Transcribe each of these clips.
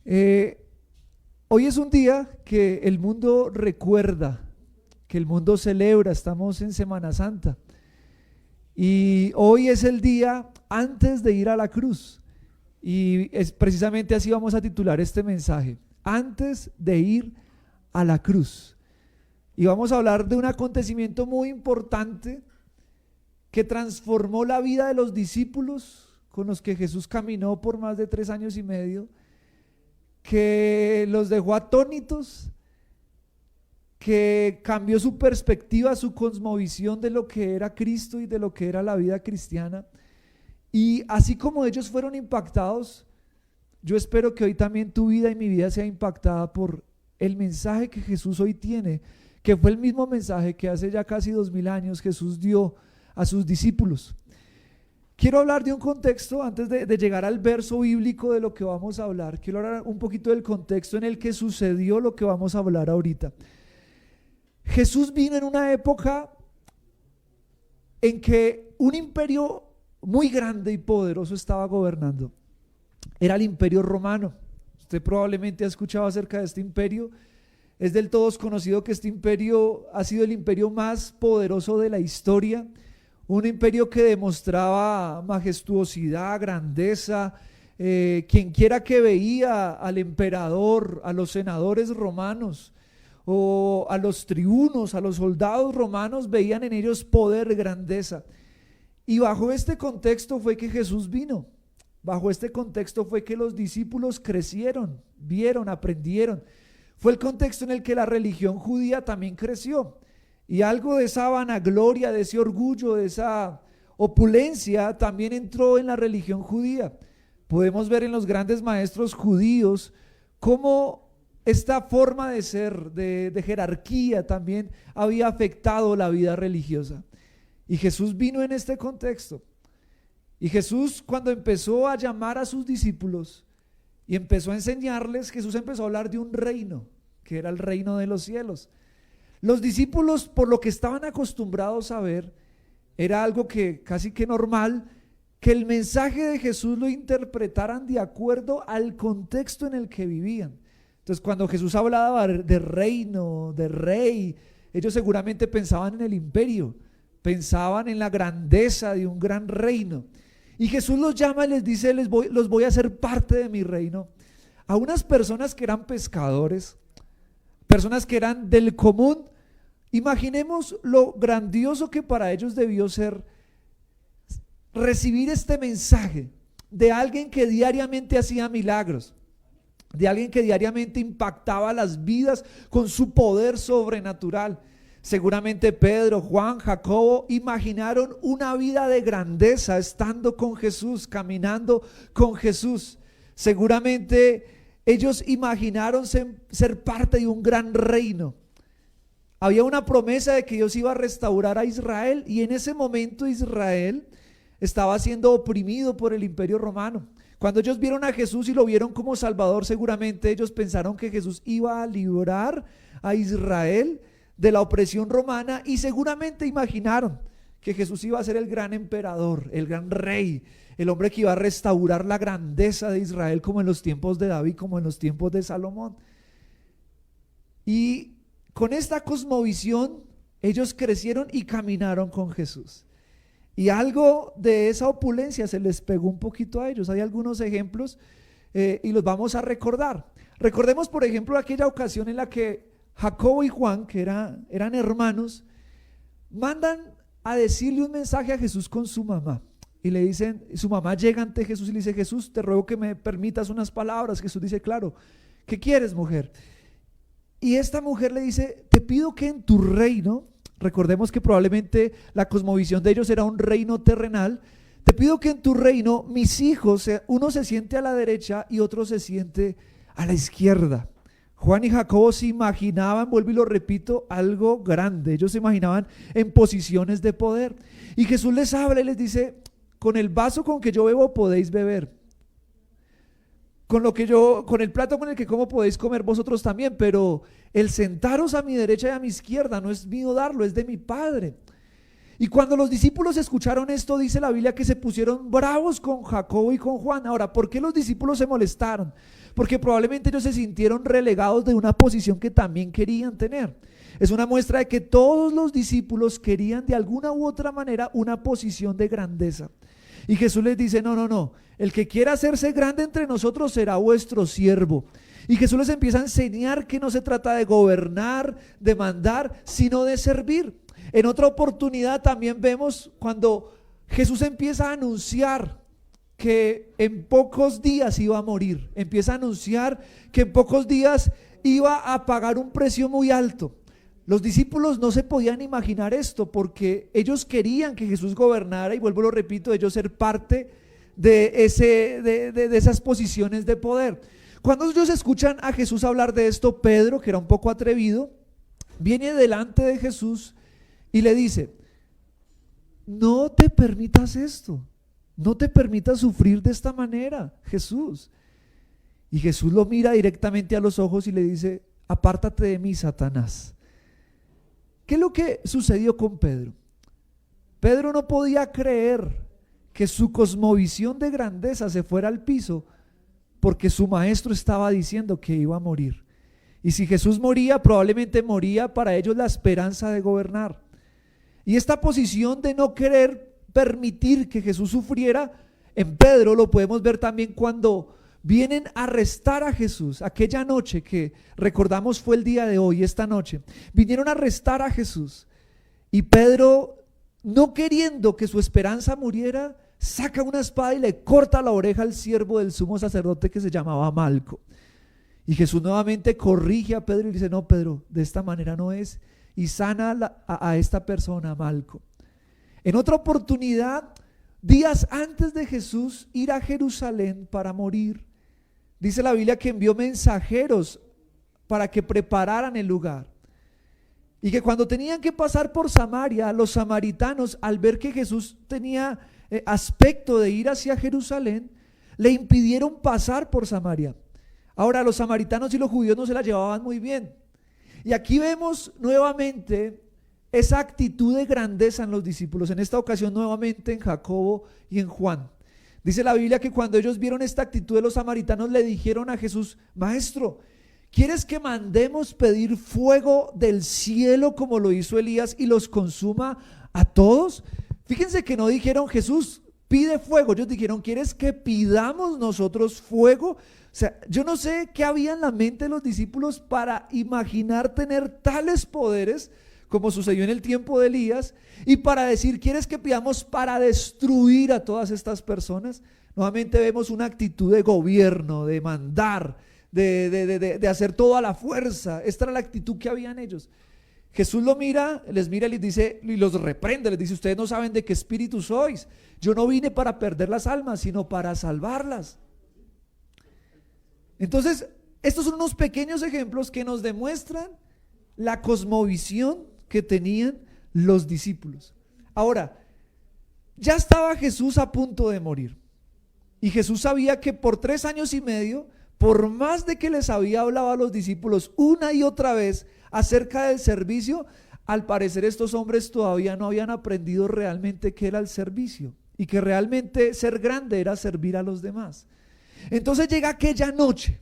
Eh, Hoy es un día que el mundo recuerda, que el mundo celebra, estamos en Semana Santa y hoy es el día antes de ir a la cruz y es precisamente así vamos a titular este mensaje, antes de ir a la cruz. Y vamos a hablar de un acontecimiento muy importante que transformó la vida de los discípulos con los que Jesús caminó por más de 3 años y medio, que los dejó atónitos, que cambió su perspectiva, su cosmovisión de lo que era Cristo y de lo que era la vida cristiana. Y así como ellos fueron impactados, yo espero que hoy también tu vida y mi vida sea impactada por el mensaje que Jesús hoy tiene, que fue el mismo mensaje que hace ya casi 2000 años Jesús dio a sus discípulos. Quiero hablar de un contexto antes de llegar al verso bíblico de lo que vamos a hablar. Quiero hablar un poquito del contexto en el que sucedió lo que vamos a hablar ahorita. Jesús vino en una época en que un imperio muy grande y poderoso estaba gobernando. Era el imperio romano. Usted probablemente ha escuchado acerca de este imperio. Es del todo conocido que este imperio ha sido el imperio más poderoso de la historia. Un imperio que demostraba majestuosidad, grandeza. Quien quiera que veía al emperador, a los senadores romanos o a los tribunos, a los soldados romanos, veían en ellos poder, grandeza. Y bajo este contexto fue que Jesús vino. Bajo este contexto fue que los discípulos crecieron, vieron, aprendieron. Fue el contexto en el que la religión judía también creció. Y algo de esa vanagloria, de ese orgullo, de esa opulencia también entró en la religión judía. Podemos ver en los grandes maestros judíos cómo esta forma de ser, de jerarquía también había afectado la vida religiosa. Y Jesús vino en este contexto. Y Jesús, cuando empezó a llamar a sus discípulos y empezó a enseñarles, Jesús empezó a hablar de un reino, que era el reino de los cielos. Los discípulos, por lo que estaban acostumbrados a ver, era algo que casi que normal, que el mensaje de Jesús lo interpretaran de acuerdo al contexto en el que vivían. Entonces, cuando Jesús hablaba de reino, de rey, ellos seguramente pensaban en el imperio, pensaban en la grandeza de un gran reino. Y Jesús los llama y les dice, los voy a hacer parte de mi reino. A unas personas que eran pescadores, personas que eran del común. Imaginemos lo grandioso que para ellos debió ser recibir este mensaje de alguien que diariamente hacía milagros, de alguien que diariamente impactaba las vidas con su poder sobrenatural. Seguramente Pedro, Juan, Jacobo imaginaron una vida de grandeza estando con Jesús, caminando con Jesús. Seguramente ellos imaginaron ser parte de un gran reino. Había una promesa de que Dios iba a restaurar a Israel y en ese momento Israel estaba siendo oprimido por el imperio romano. Cuando ellos vieron a Jesús y lo vieron como Salvador, seguramente ellos pensaron que Jesús iba a librar a Israel de la opresión romana y seguramente imaginaron que Jesús iba a ser el gran emperador, el gran rey, el hombre que iba a restaurar la grandeza de Israel como en los tiempos de David, como en los tiempos de Salomón. Y con esta cosmovisión ellos crecieron y caminaron con Jesús. Y algo de esa opulencia se les pegó un poquito a ellos. Hay algunos ejemplos y los vamos a recordar. Recordemos, por ejemplo, aquella ocasión en la que Jacobo y Juan, que eran hermanos, mandan a decirle un mensaje a Jesús con su mamá. Y le dicen, su mamá llega ante Jesús y le dice, Jesús, te ruego que me permitas unas palabras. Jesús dice, claro, ¿qué quieres, mujer? Y esta mujer le dice, te pido que en tu reino, recordemos que probablemente la cosmovisión de ellos era un reino terrenal, te pido que en tu reino mis hijos, uno se siente a la derecha y otro se siente a la izquierda. Juan y Jacobo se imaginaban, vuelvo y lo repito, algo grande. Ellos se imaginaban en posiciones de poder. Y Jesús les habla y les dice, con el vaso con que yo bebo podéis beber. Con el plato con el que como podéis comer vosotros también, pero el sentaros a mi derecha y a mi izquierda no es mío darlo, es de mi Padre. Y cuando los discípulos escucharon esto, dice la Biblia que se pusieron bravos con Jacobo y con Juan. Ahora, ¿por qué los discípulos se molestaron? Porque probablemente ellos se sintieron relegados de una posición que también querían tener. Es una muestra de que todos los discípulos querían de alguna u otra manera una posición de grandeza. Y Jesús les dice, no, no, no, el que quiera hacerse grande entre nosotros será vuestro siervo. Y Jesús les empieza a enseñar que no se trata de gobernar, de mandar, sino de servir. En otra oportunidad también vemos cuando Jesús empieza a anunciar que en pocos días iba a morir, empieza a anunciar que en pocos días iba a pagar un precio muy alto. Los discípulos no se podían imaginar esto porque ellos querían que Jesús gobernara, y vuelvo, lo repito, ellos ser parte de esas posiciones de poder. Cuando ellos escuchan a Jesús hablar de esto, Pedro, que era un poco atrevido, viene delante de Jesús y le dice, no te permitas esto, no te permitas sufrir de esta manera, Jesús. Y Jesús lo mira directamente a los ojos y le dice, apártate de mí, Satanás. ¿Qué es lo que sucedió con Pedro? Pedro no podía creer que su cosmovisión de grandeza se fuera al piso porque su maestro estaba diciendo que iba a morir. Y si Jesús moría, probablemente moría para ellos la esperanza de gobernar. Y esta posición de no querer permitir que Jesús sufriera, en Pedro lo podemos ver también cuando vienen a arrestar a Jesús, aquella noche que recordamos fue el día de hoy, esta noche, vinieron a arrestar a Jesús, y Pedro, no queriendo que su esperanza muriera, saca una espada y le corta la oreja al siervo del sumo sacerdote que se llamaba Malco. Y Jesús nuevamente corrige a Pedro y dice, no, Pedro, de esta manera no es, y sana a esta persona, Malco. En otra oportunidad, días antes de Jesús ir a Jerusalén para morir, dice la Biblia que envió mensajeros para que prepararan el lugar. Y que cuando tenían que pasar por Samaria, los samaritanos, al ver que Jesús tenía aspecto de ir hacia Jerusalén, le impidieron pasar por Samaria. Ahora, los samaritanos y los judíos no se la llevaban muy bien. Y aquí vemos nuevamente esa actitud de grandeza en los discípulos, en esta ocasión nuevamente en Jacobo y en Juan. Dice la Biblia que cuando ellos vieron esta actitud de los samaritanos, le dijeron a Jesús, maestro, ¿quieres que mandemos pedir fuego del cielo como lo hizo Elías y los consuma a todos? Fíjense que no dijeron, Jesús, pide fuego. Ellos dijeron, ¿quieres que pidamos nosotros fuego? O sea, yo no sé qué había en la mente de los discípulos para imaginar tener tales poderes como sucedió en el tiempo de Elías, y para decir, ¿quieres que pidamos para destruir a todas estas personas? Nuevamente vemos una actitud de gobierno, de mandar, de hacer todo a la fuerza. Esta era la actitud que había en ellos. Jesús les mira y les dice, y los reprende, les dice, ustedes no saben de qué espíritu sois. Yo no vine para perder las almas, sino para salvarlas. Entonces, estos son unos pequeños ejemplos que nos demuestran la cosmovisión que tenían los discípulos. Ahora, ya estaba Jesús a punto de morir, y Jesús sabía que por 3 años y medio, por más de que les había hablado a los discípulos una y otra vez acerca del servicio, al parecer estos hombres todavía no habían aprendido realmente qué era el servicio, y que realmente ser grande era servir a los demás. Entonces llega aquella noche,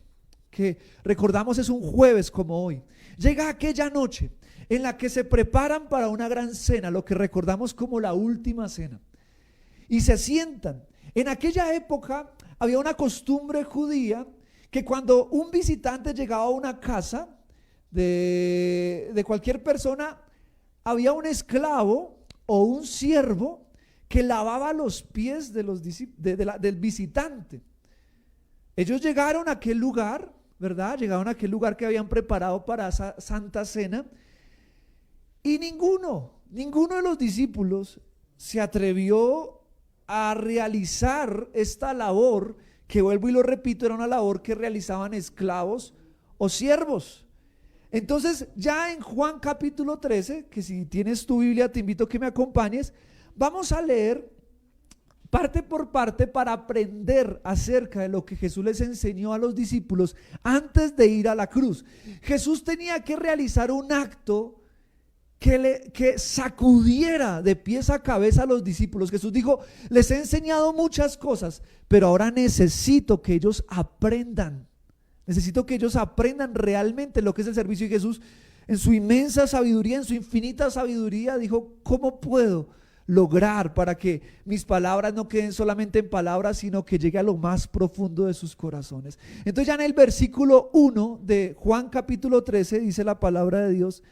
que recordamos es un jueves como hoy, llega aquella noche en la que se preparan para una gran cena, lo que recordamos como la última cena, y se sientan. En aquella época había una costumbre judía que cuando un visitante llegaba a una casa de cualquier persona, había un esclavo o un siervo que lavaba los pies del visitante. Ellos llegaron a aquel lugar, ¿verdad? Llegaron a aquel lugar que habían preparado para esa santa cena, y ninguno de los discípulos se atrevió a realizar esta labor, que vuelvo y lo repito, era una labor que realizaban esclavos o siervos. Entonces, ya en Juan capítulo 13, que si tienes tu Biblia te invito a que me acompañes, vamos a leer parte por parte para aprender acerca de lo que Jesús les enseñó a los discípulos antes de ir a la cruz. Jesús tenía que realizar un acto que sacudiera de pies a cabeza a los discípulos. Jesús dijo: les he enseñado muchas cosas, pero ahora necesito que ellos aprendan. Necesito que ellos aprendan realmente lo que es el servicio. Y Jesús, en su inmensa sabiduría, en su infinita sabiduría, dijo: ¿cómo puedo lograr para que mis palabras no queden solamente en palabras, sino que llegue a lo más profundo de sus corazones? Entonces ya en el versículo 1 de Juan capítulo 13 dice la palabra de Dios: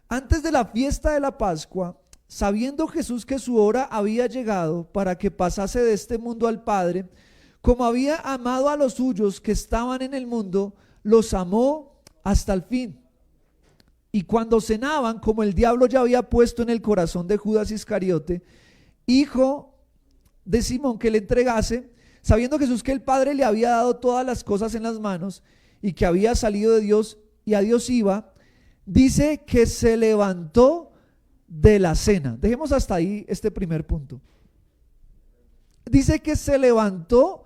antes de la fiesta de la Pascua, sabiendo Jesús que su hora había llegado para que pasase de este mundo al Padre, como había amado a los suyos que estaban en el mundo, los amó hasta el fin. Y cuando cenaban, como el diablo ya había puesto en el corazón de Judas Iscariote, hijo de Simón, que le entregase, sabiendo Jesús que el Padre le había dado todas las cosas en las manos y que había salido de Dios y a Dios iba, dice que se levantó de la cena. Dejemos hasta ahí este primer punto. Dice que se levantó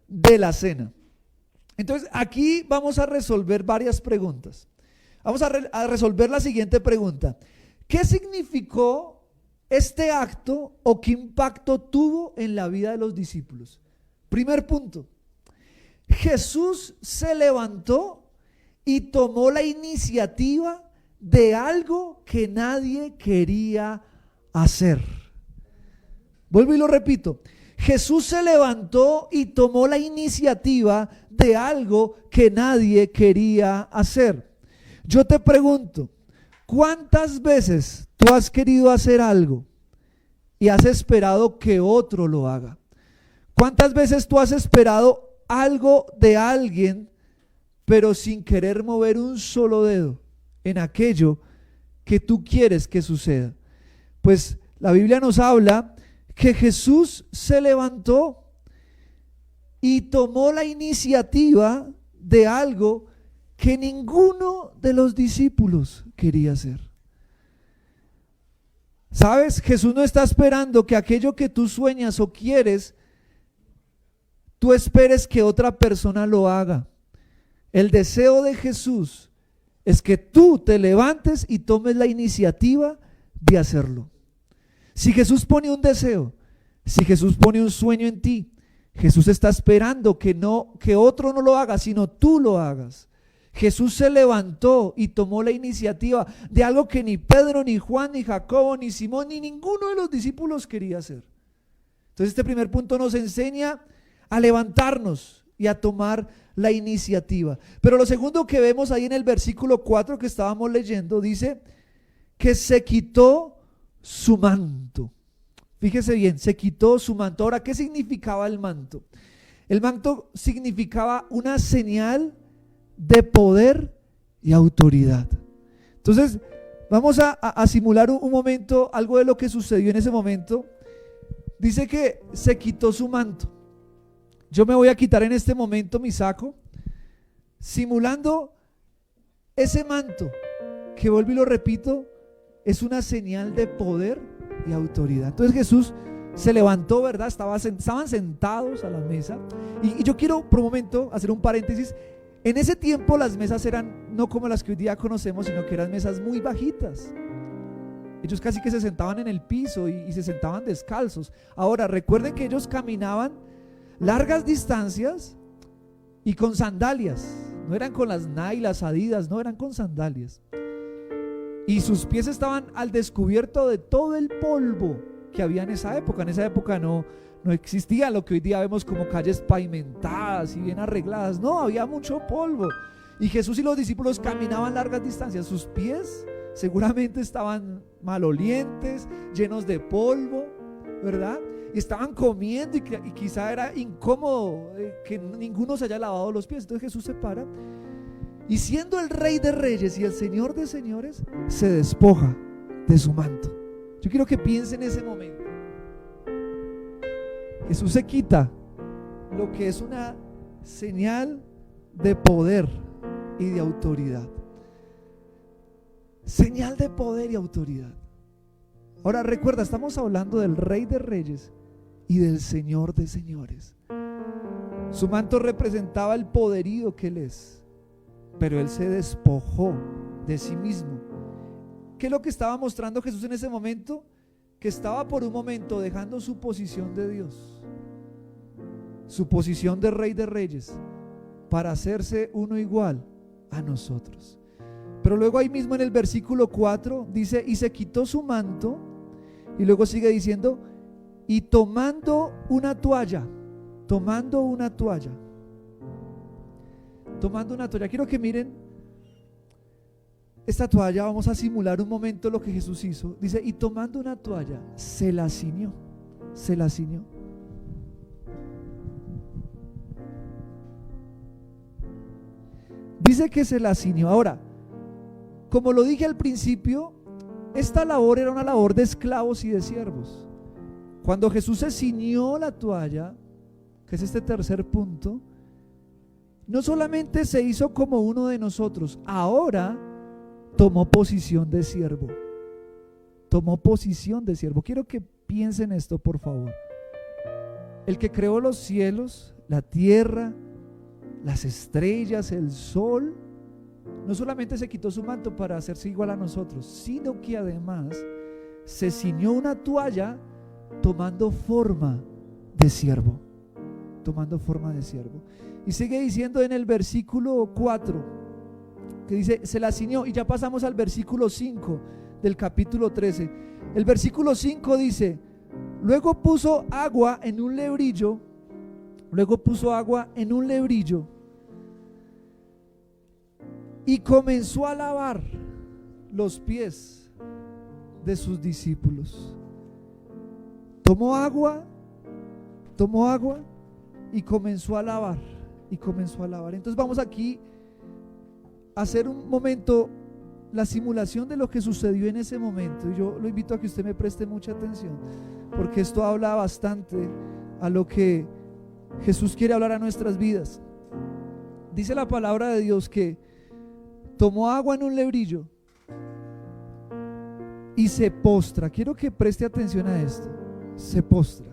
de la cena. Entonces aquí vamos a resolver varias preguntas. Vamos a resolver la siguiente pregunta: ¿qué significó este acto o qué impacto tuvo en la vida de los discípulos? Primer punto: Jesús se levantó y tomó la iniciativa de algo que nadie quería hacer. Vuelvo y lo repito: Jesús se levantó y tomó la iniciativa de algo que nadie quería hacer. Yo te pregunto, ¿cuántas veces tú has querido hacer algo y has esperado que otro lo haga? ¿Cuántas veces tú has esperado algo de alguien, pero sin querer mover un solo dedo en aquello que tú quieres que suceda? Pues la Biblia nos habla que Jesús se levantó y tomó la iniciativa de algo que ninguno de los discípulos quería hacer. ¿Sabes? Jesús no está esperando que aquello que tú sueñas o quieres, tú esperes que otra persona lo haga. El deseo de Jesús es que tú te levantes y tomes la iniciativa de hacerlo. Si Jesús pone un deseo, si Jesús pone un sueño en ti, Jesús está esperando que otro no lo haga, sino tú lo hagas. Jesús se levantó y tomó la iniciativa de algo que ni Pedro, ni Juan, ni Jacobo, ni Simón, ni ninguno de los discípulos quería hacer. Entonces este primer punto nos enseña a levantarnos y a tomar la iniciativa. Pero lo segundo que vemos ahí en el versículo 4 que estábamos leyendo, dice que se quitó su manto. Fíjese bien, se quitó su manto. Ahora, ¿qué significaba el manto? El manto significaba una señal de poder y autoridad. Entonces, vamos a simular un momento, algo de lo que sucedió en ese momento. Dice que se quitó su manto. Yo me voy a quitar en este momento mi saco, simulando ese manto, que vuelvo y lo repito, es una señal de poder y autoridad. Entonces Jesús se levantó, ¿verdad? Estaban sentados a la mesa. Y yo quiero por un momento hacer un paréntesis. En ese tiempo las mesas eran no como las que hoy día conocemos, sino que eran mesas muy bajitas. Ellos casi que se sentaban en el piso y se sentaban descalzos. Ahora recuerden que ellos caminaban largas distancias y con sandalias. No eran con las Nike, las Adidas, no, eran con sandalias. Y sus pies estaban al descubierto de todo el polvo que había en esa época. En esa época no existía lo que hoy día vemos como calles pavimentadas y bien arregladas. No, había mucho polvo. Y Jesús y los discípulos caminaban largas distancias. Sus pies seguramente estaban malolientes, llenos de polvo, ¿verdad? Y estaban comiendo y quizá era incómodo que ninguno se haya lavado los pies. Entonces Jesús se para y, siendo el Rey de Reyes y el Señor de Señores, se despoja de su manto. Yo quiero que piensen en ese momento. Jesús se quita lo que es una señal de poder y de autoridad. Señal de poder y autoridad. Ahora recuerda, estamos hablando del Rey de Reyes y del Señor de Señores. Su manto representaba el poderío que Él es, pero Él se despojó de sí mismo ¿qué es lo que estaba mostrando Jesús en ese momento? Que estaba por un momento dejando su posición de Dios, su posición de Rey de Reyes, para hacerse uno igual a nosotros. Pero luego ahí mismo en el versículo 4 dice, y se quitó su manto, y luego sigue diciendo, y tomando una toalla, quiero que miren esta toalla. Vamos a simular un momento lo que Jesús hizo. Dice, y tomando una toalla, se la ciñó. Dice que se la ciñó. Ahora, como lo dije al principio, esta labor era una labor de esclavos y de siervos. Cuando Jesús se ciñó la toalla, que es este tercer punto, no solamente se hizo como uno de nosotros, ahora tomó posición de siervo. Quiero que piensen esto, por favor. El que creó los cielos, la tierra, las estrellas, el sol, no solamente se quitó su manto para hacerse igual a nosotros, sino que además se ciñó una toalla tomando forma de siervo. Y sigue diciendo en el versículo 4, que dice, se la ciñó. Y ya pasamos al versículo 5 del capítulo 13. El versículo 5 dice, luego puso agua en un lebrillo, y comenzó a lavar los pies de sus discípulos. Tomó agua y comenzó a lavar. Entonces vamos aquí a hacer un momento la simulación de lo que sucedió en ese momento. Y yo lo invito a que usted me preste mucha atención, porque esto habla bastante a lo que Jesús quiere hablar a nuestras vidas. Dice la palabra de Dios que tomó agua en un lebrillo y se postra. Quiero que preste atención a esto. Se postra.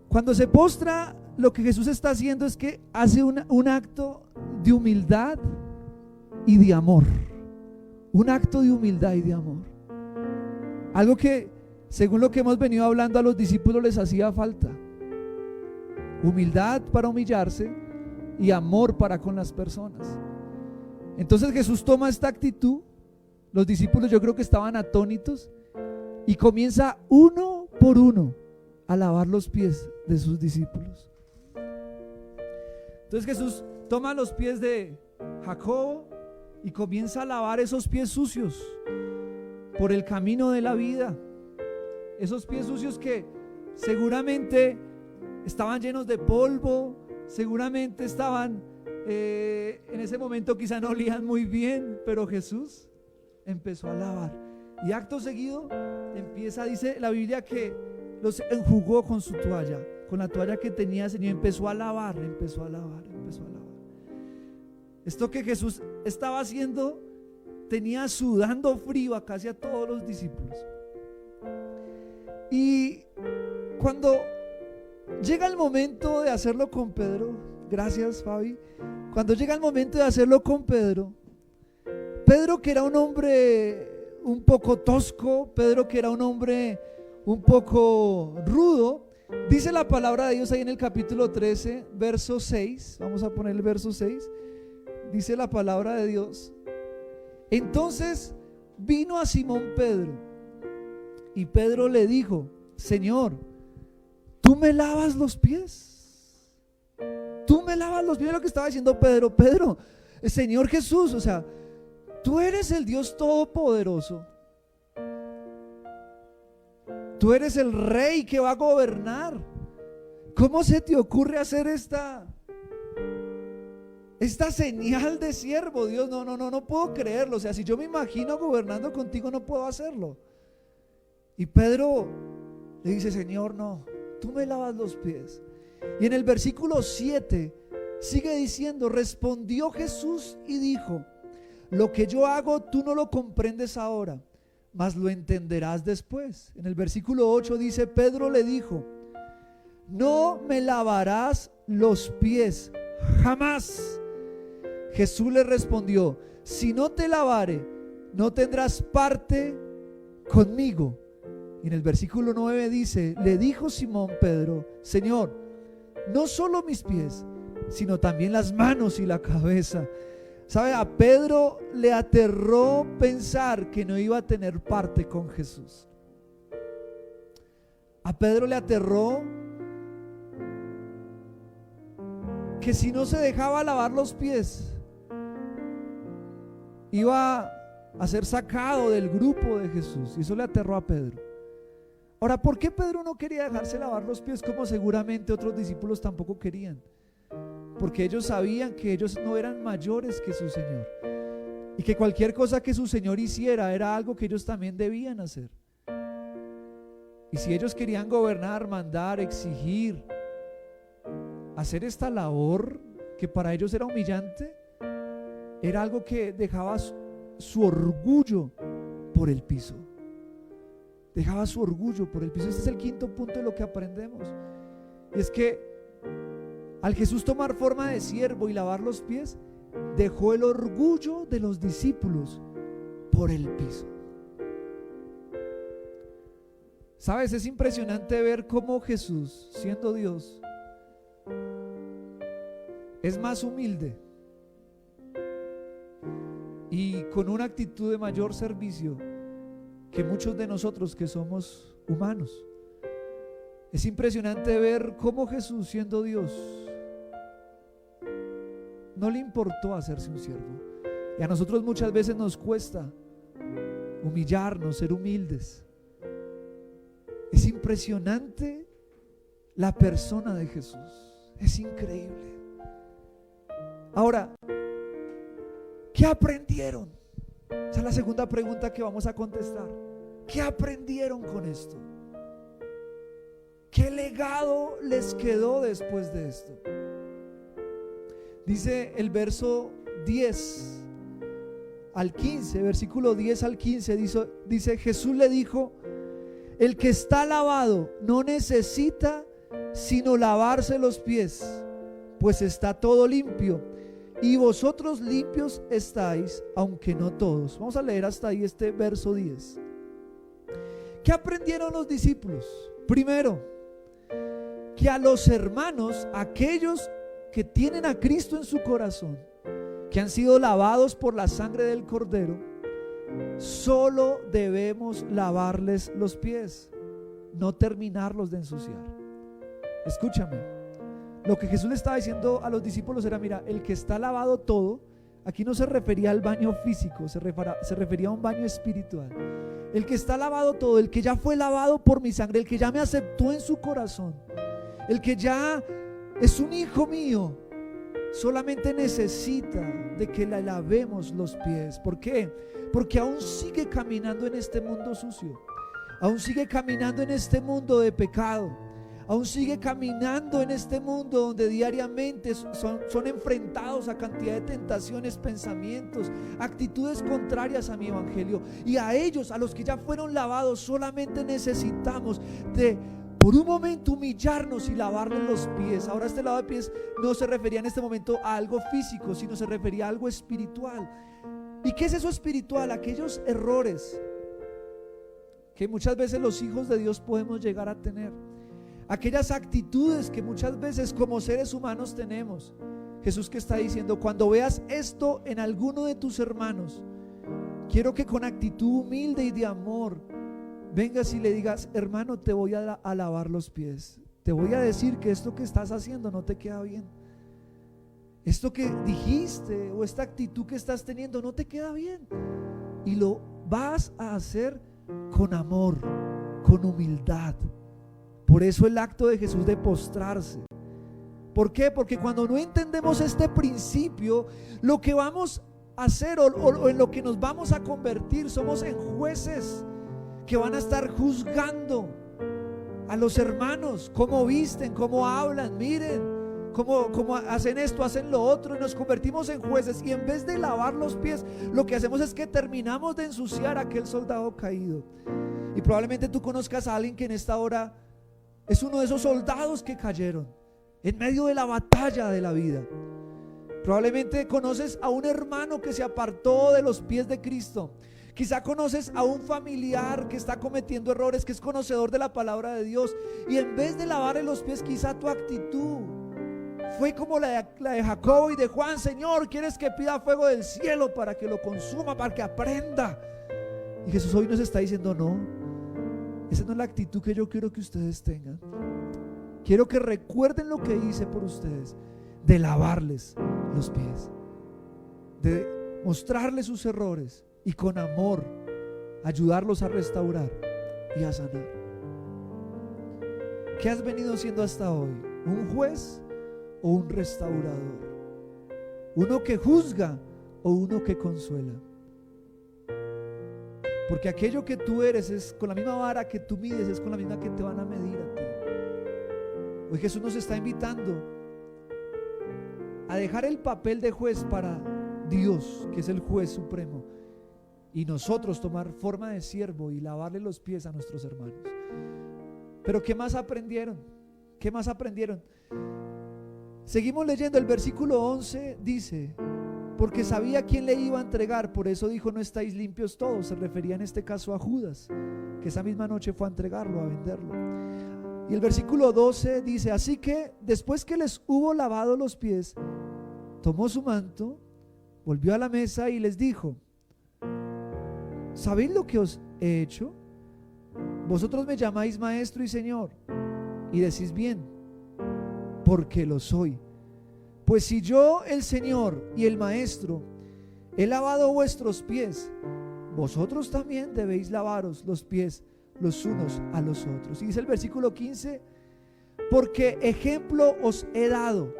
Cuando se postra, lo que Jesús está haciendo es que hace un acto de humildad y de amor. Algo que, según lo que hemos venido hablando, a los discípulos les hacía falta. Humildad para humillarse y amor para con las personas. Entonces Jesús toma esta actitud. Los discípulos, yo creo que estaban atónitos, y comienza uno por uno a lavar los pies de sus discípulos. Entonces Jesús toma los pies de Jacobo y comienza a lavar esos pies sucios por el camino de la vida. Esos pies sucios que seguramente estaban llenos de polvo, seguramente estaban en ese momento quizá no olían muy bien, pero Jesús empezó a lavar. Y acto seguido empieza, dice la Biblia, que los enjugó con su toalla, con la toalla que tenía el Señor. Empezó a lavar. Esto que Jesús estaba haciendo tenía sudando frío a casi a todos los discípulos. Y cuando llega el momento de hacerlo con Pedro, gracias Fabi, cuando llega el momento de hacerlo con Pedro, que era un hombre un poco tosco, Pedro que era un hombre un poco rudo, dice la palabra de Dios ahí en el capítulo 13, verso 6, vamos a poner el verso 6, dice la palabra de Dios: entonces vino a Simón Pedro, y Pedro le dijo: Señor, ¿tú me lavas los pies? ¿Tú me lavas los pies? Lo que estaba diciendo Pedro: Señor Jesús, o sea, tú eres el Dios Todopoderoso, tú eres el Rey que va a gobernar. ¿Cómo se te ocurre hacer esta señal de siervo, Dios? No puedo creerlo. O sea, si yo me imagino gobernando contigo, no puedo hacerlo. Y Pedro le dice: Señor, no, tú me lavas los pies. Y en el versículo 7 sigue diciendo: respondió Jesús y dijo: lo que yo hago tú no lo comprendes ahora, mas lo entenderás después. En el versículo 8 dice: Pedro le dijo: no me lavarás los pies jamás. Jesús le respondió: si no te lavare, no tendrás parte conmigo. Y en el versículo 9 dice, le dijo Simón Pedro, Señor, no solo mis pies, sino también las manos y la cabeza. ¿Sabe? A Pedro le aterró pensar que no iba a tener parte con Jesús. A Pedro le aterró que si no se dejaba lavar los pies, iba a ser sacado del grupo de Jesús. Y eso le aterró a Pedro. Ahora, ¿por qué Pedro no quería dejarse lavar los pies como seguramente otros discípulos tampoco querían? Porque ellos sabían que ellos no eran mayores que su Señor y que cualquier cosa que su Señor hiciera era algo que ellos también debían hacer. Y si ellos querían gobernar, mandar, exigir, hacer esta labor que para ellos era humillante, era algo que dejaba su orgullo por el piso. Dejaba su orgullo por el piso. Este es el quinto punto de lo que aprendemos. Y es que al Jesús tomar forma de siervo y lavar los pies, dejó el orgullo de los discípulos por el piso. ¿Sabes? Es impresionante ver cómo Jesús, siendo Dios, es más humilde y con una actitud de mayor servicio que muchos de nosotros que somos humanos. Es impresionante ver cómo Jesús, siendo Dios, no le importó hacerse un siervo. Y a nosotros muchas veces nos cuesta humillarnos, ser humildes. Es impresionante la persona de Jesús. Es increíble. Ahora, ¿qué aprendieron? Esa es la segunda pregunta que vamos a contestar. ¿Qué aprendieron con esto? ¿Qué legado les quedó después de esto? Dice el verso 10 al 15, versículo 10 al 15, dice Jesús le dijo, el que está lavado no necesita sino lavarse los pies, pues está todo limpio, y vosotros limpios estáis, aunque no todos. Vamos a leer hasta ahí este verso 10. ¿Qué aprendieron los discípulos? Primero, que a los hermanos, aquellos que tienen a Cristo en su corazón, que han sido lavados por la sangre del Cordero, solo debemos lavarles los pies, no terminarlos de ensuciar. Escúchame, lo que Jesús le estaba diciendo a los discípulos era, mira, el que está lavado todo, aquí no se refería al baño físico, se refería a un baño espiritual. El que está lavado todo, el que ya fue lavado por mi sangre, el que ya me aceptó en su corazón, el que ya es un hijo mío, solamente necesita de que le lavemos los pies. ¿Por qué? Porque aún sigue caminando en este mundo sucio, aún sigue caminando en este mundo de pecado, aún sigue caminando en este mundo donde diariamente son enfrentados a cantidad de tentaciones, pensamientos, actitudes contrarias a mi evangelio. Y a ellos, a los que ya fueron lavados, solamente necesitamos de por un momento humillarnos y lavarles los pies. Ahora este lavado de pies no se refería en este momento a algo físico, sino se refería a algo espiritual. ¿Y qué es eso espiritual? Aquellos errores que muchas veces los hijos de Dios podemos llegar a tener, aquellas actitudes que muchas veces como seres humanos tenemos. Jesús que está diciendo, cuando veas esto en alguno de tus hermanos, quiero que con actitud humilde y de amor vengas y le digas, hermano, te voy a lavar los pies, te voy a decir que esto que estás haciendo no te queda bien, esto que dijiste o esta actitud que estás teniendo no te queda bien, y lo vas a hacer con amor, con humildad. Por eso el acto de Jesús de postrarse. ¿Por qué? Porque cuando no entendemos este principio, lo que vamos a hacer o en lo que nos vamos a convertir, somos en jueces que van a estar juzgando a los hermanos, cómo visten, cómo hablan, miren, cómo hacen esto, hacen lo otro, y nos convertimos en jueces. Y en vez de lavar los pies, lo que hacemos es que terminamos de ensuciar a aquel soldado caído. Y probablemente tú conozcas a alguien que en esta hora es uno de esos soldados que cayeron en medio de la batalla de la vida. Probablemente conoces a un hermano que se apartó de los pies de Cristo, Quizá conoces a un familiar que está cometiendo errores, que es conocedor de la palabra de Dios, y en vez de lavarle los pies, quizá tu actitud fue como la de Jacobo y de Juan: Señor, ¿quieres que pida fuego del cielo para que lo consuma, para que aprenda? Y Jesús hoy nos está diciendo: no, esa no es la actitud que yo quiero que ustedes tengan. Quiero que recuerden lo que hice por ustedes, de lavarles los pies, de mostrarles sus errores y con amor ayudarlos a restaurar y a sanar. ¿Qué has venido siendo hasta hoy? ¿Un juez o un restaurador? ¿Uno que juzga o uno que consuela? Porque aquello que tú eres es con la misma vara que tú mides, es con la misma que te van a medir a ti. Hoy Jesús nos está invitando a dejar el papel de juez para Dios, que es el juez supremo, y nosotros tomar forma de siervo y lavarle los pies a nuestros hermanos. Pero ¿qué más aprendieron? ¿Qué más aprendieron? Seguimos leyendo. El versículo 11 dice: porque sabía quién le iba a entregar, por eso dijo: no estáis limpios todos. Se refería en este caso a Judas, que esa misma noche fue a entregarlo, a venderlo. Y el versículo 12 dice: así que después que les hubo lavado los pies, tomó su manto, volvió a la mesa y les dijo: ¿sabéis lo que os he hecho? Vosotros me llamáis maestro y señor, y decís bien, porque lo soy. Pues si yo, el Señor y el maestro, he lavado vuestros pies, vosotros también debéis lavaros los pies los unos a los otros. Y dice el versículo 15: porque ejemplo os he dado,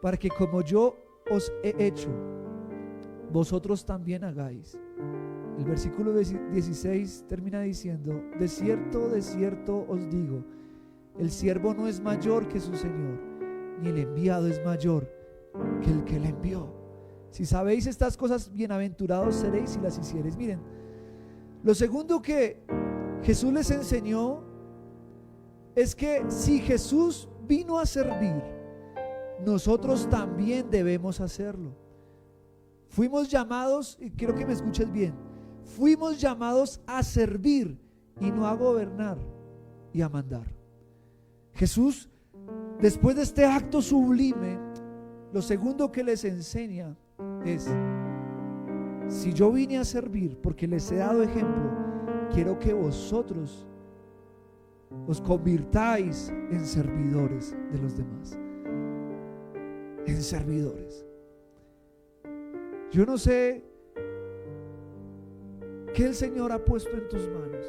para que como yo os he hecho, vosotros también hagáis. El versículo 16 termina diciendo: de cierto os digo, el siervo no es mayor que su Señor, ni el enviado es mayor que el que le envió. Si sabéis estas cosas, bienaventurados seréis si las hiciereis. Miren, lo segundo que Jesús les enseñó es que si Jesús vino a servir, nosotros también debemos hacerlo. Fuimos llamados, y quiero que me escuches bien, fuimos llamados a servir y no a gobernar y a mandar. Jesús, después de este acto sublime, lo segundo que les enseña es: si yo vine a servir porque les he dado ejemplo, quiero que vosotros os convirtáis en servidores de los demás, en servidores. Yo no sé qué el Señor ha puesto en tus manos,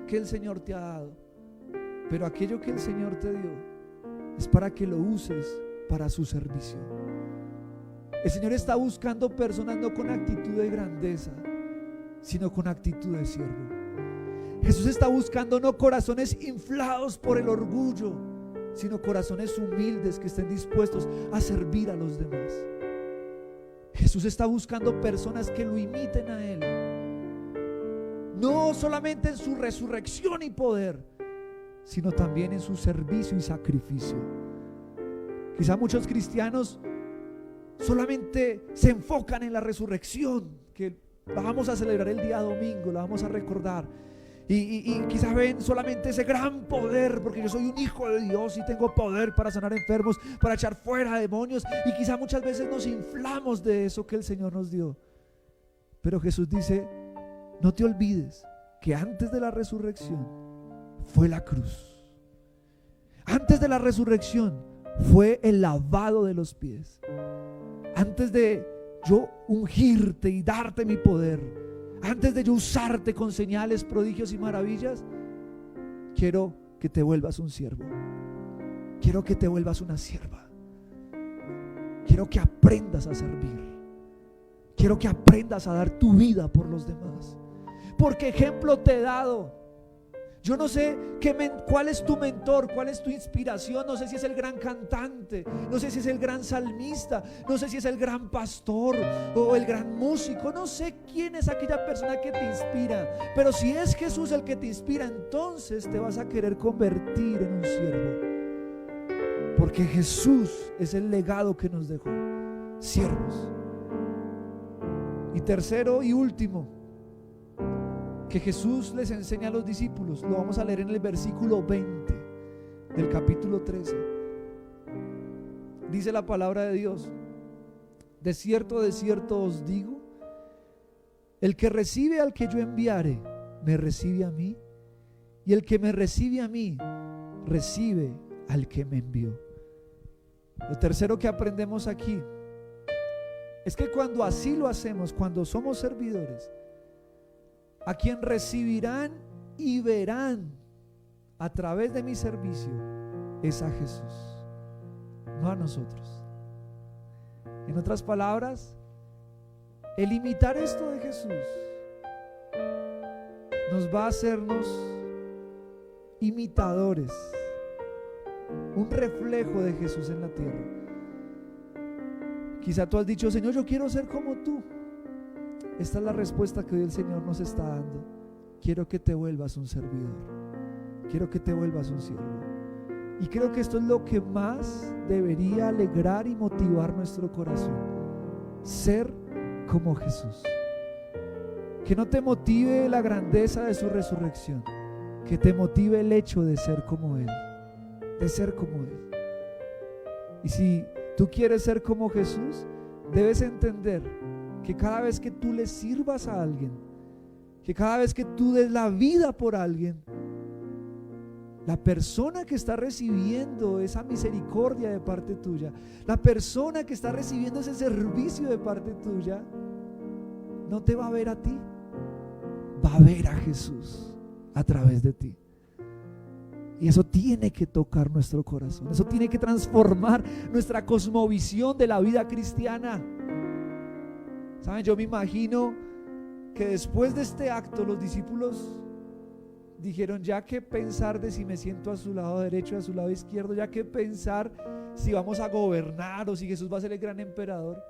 qué el Señor te ha dado, pero aquello que el Señor te dio es para que lo uses para su servicio. El Señor está buscando personas no con actitud de grandeza, sino con actitud de siervo. Jesús está buscando no corazones inflados por el orgullo, sino corazones humildes que estén dispuestos a servir a los demás. Jesús está buscando personas que lo imiten a Él, no solamente en su resurrección y poder, sino también en su servicio y sacrificio. Quizá muchos cristianos solamente se enfocan en la resurrección, que la vamos a celebrar el día domingo, la vamos a recordar, y quizá ven solamente ese gran poder, porque yo soy un hijo de Dios y tengo poder para sanar enfermos, para echar fuera demonios, y quizá muchas veces nos inflamos de eso que el Señor nos dio. Pero Jesús dice: no te olvides que antes de la resurrección fue la cruz. Antes de la resurrección fue el lavado de los pies. Antes de yo ungirte y darte mi poder, antes de yo usarte con señales, prodigios y maravillas, quiero que te vuelvas un siervo. Quiero que te vuelvas una sierva. Quiero que aprendas a servir. Quiero que aprendas a dar tu vida por los demás. Porque ejemplo te he dado. Yo no sé cuál es tu mentor, cuál es tu inspiración. No sé si es el gran cantante, no sé si es el gran salmista, no sé si es el gran pastor o el gran músico. No sé quién es aquella persona que te inspira, pero si es Jesús el que te inspira, entonces te vas a querer convertir en un siervo, porque Jesús es el legado que nos dejó: siervos. Y tercero y último, que Jesús les enseña a los discípulos, lo vamos a leer en el versículo 20 del capítulo 13. Dice la palabra de Dios: de cierto os digo, el que recibe al que yo enviare, me recibe a mí, y el que me recibe a mí, recibe al que me envió. Lo tercero que aprendemos aquí es que cuando así lo hacemos, cuando somos servidores, a quien recibirán y verán a través de mi servicio es a Jesús, no a nosotros. En otras palabras, el imitar esto de Jesús nos va a hacernos imitadores, un reflejo de Jesús en la tierra. Quizá tú has dicho: Señor, yo quiero ser como tú. Esta es la respuesta que hoy el Señor nos está dando. Quiero que te vuelvas un servidor, quiero que te vuelvas un siervo. Y creo que esto es lo que más debería alegrar y motivar nuestro corazón: ser como Jesús. Que no te motive la grandeza de su resurrección, que te motive el hecho de ser como Él, de ser como Él. Y si tú quieres ser como Jesús, debes entender que cada vez que tú le sirvas a alguien, que cada vez que tú des la vida por alguien, la persona que está recibiendo esa misericordia de parte tuya, la persona que está recibiendo ese servicio de parte tuya, no te va a ver a ti, va a ver a Jesús a través de ti. Y eso tiene que tocar nuestro corazón, eso tiene que transformar nuestra cosmovisión de la vida cristiana. ¿Saben? Yo me imagino que después de este acto los discípulos dijeron: ya que pensar de si me siento a su lado derecho o a su lado izquierdo, ya que pensar si vamos a gobernar o si Jesús va a ser el gran emperador.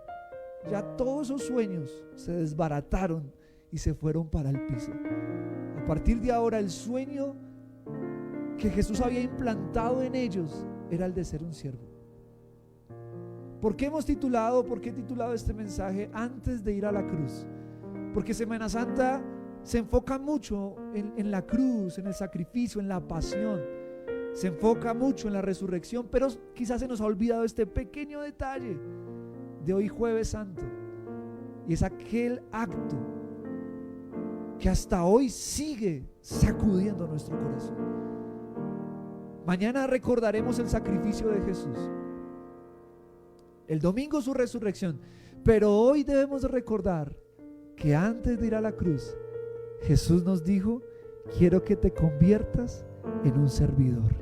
Ya todos esos sueños se desbarataron y se fueron para el piso. A partir de ahora, el sueño que Jesús había implantado en ellos era el de ser un siervo. ¿Por qué he titulado este mensaje antes de ir a la cruz? Porque Semana Santa se enfoca mucho en la cruz, en el sacrificio, en la pasión. Se enfoca mucho en la resurrección, pero quizás se nos ha olvidado este pequeño detalle de hoy, Jueves Santo. Y es aquel acto que hasta hoy sigue sacudiendo nuestro corazón. Mañana recordaremos el sacrificio de Jesús, el domingo su resurrección, pero hoy debemos recordar que antes de ir a la cruz, Jesús nos dijo: quiero que te conviertas en un servidor.